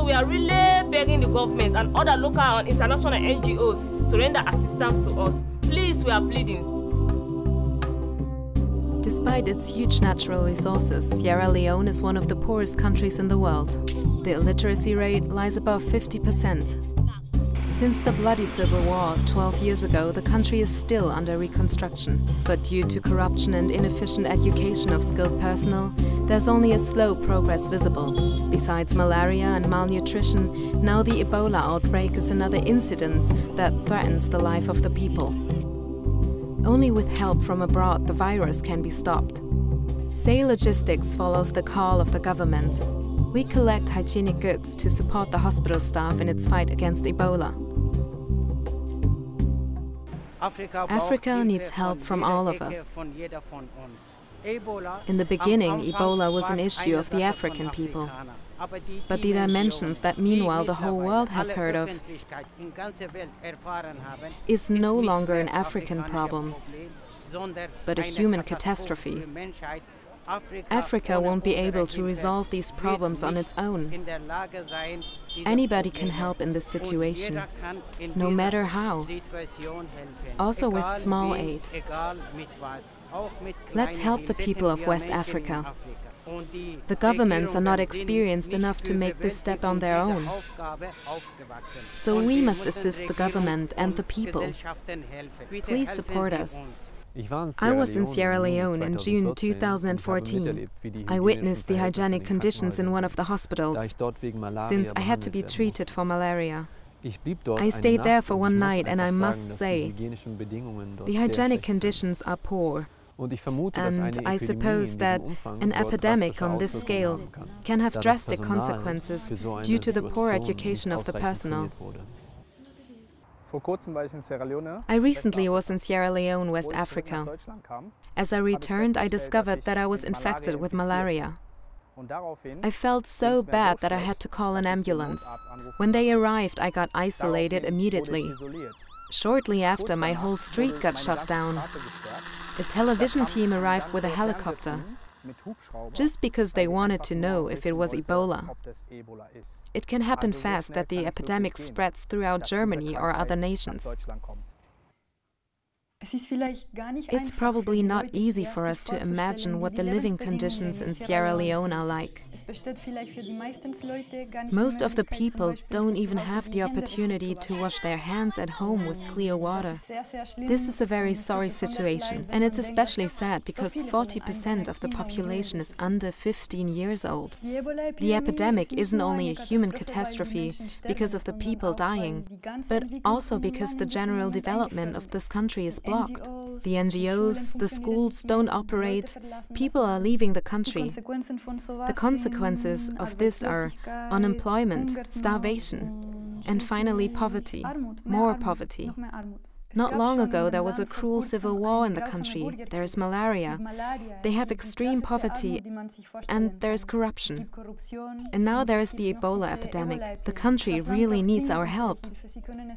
we are really begging the government and other local and international NGOs to render assistance to us. Please, we are pleading. Despite its huge natural resources, Sierra Leone is one of the poorest countries in the world. The illiteracy rate lies above 50%. Since the bloody civil war 12 years ago, the country is still under reconstruction. But due to corruption and inefficient education of skilled personnel, there's only a slow progress visible. Besides malaria and malnutrition, now the Ebola outbreak is another incident that threatens the life of the people. Only with help from abroad the virus can be stopped. Say Logistics follows the call of the government. We collect hygienic goods to support the hospital staff in its fight against Ebola. Africa needs help from all of us. In the beginning, Ebola was an issue of the African people. But the dimensions that meanwhile the whole world has heard of is no longer an African problem, but a human catastrophe. Africa won't be able to resolve these problems on its own. Anybody can help in this situation, no matter how, also with small aid. Let's help the people of West Africa. The governments are not experienced enough to make this step on their own. So we must assist the government and the people. Please support us. I was in Sierra Leone in June 2014. I witnessed the hygienic conditions in one of the hospitals, since I had to be treated for malaria. I stayed there for one night and I must say, the hygienic conditions are poor. And I suppose that an epidemic on this scale can have drastic consequences due to the poor education of the personnel. I recently was in Sierra Leone, West Africa. As I returned, I discovered that I was infected with malaria. I felt so bad that I had to call an ambulance. When they arrived, I got isolated immediately. Shortly after, my whole street got shut down. A television team arrived with a helicopter, just because they wanted to know if it was Ebola. It can happen fast that the epidemic spreads throughout Germany or other nations. It's probably not easy for us to imagine what the living conditions in Sierra Leone are like. Most of the people don't even have the opportunity to wash their hands at home with clear water. This is a very sorry situation, and it's especially sad because 40% of the population is under 15 years old. The epidemic isn't only a human catastrophe because of the people dying, but also because the general development of this country is blocked. The NGOs, the schools don't operate, people are leaving the country. The consequences of this are unemployment, starvation, and finally poverty, more poverty. Not long ago there was a cruel civil war in the country, there is malaria, they have extreme poverty, and there is corruption. And now there is the Ebola epidemic. The country really needs our help.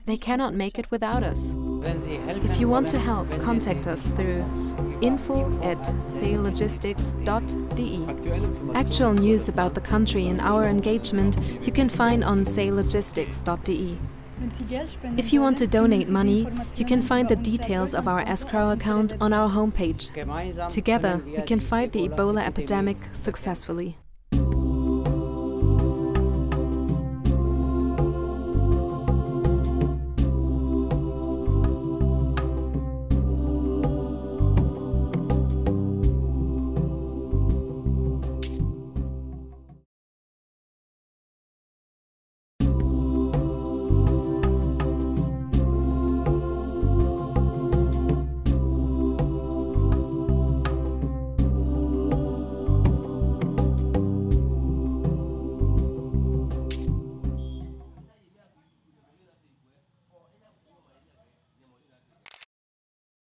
They cannot make it without us. If you want to help, contact us through info@saylogistics.de. Actual news about the country and our engagement you can find on saylogistics.de. If you want to donate money, you can find the details of our escrow account on our homepage. Together, we can fight the Ebola epidemic successfully.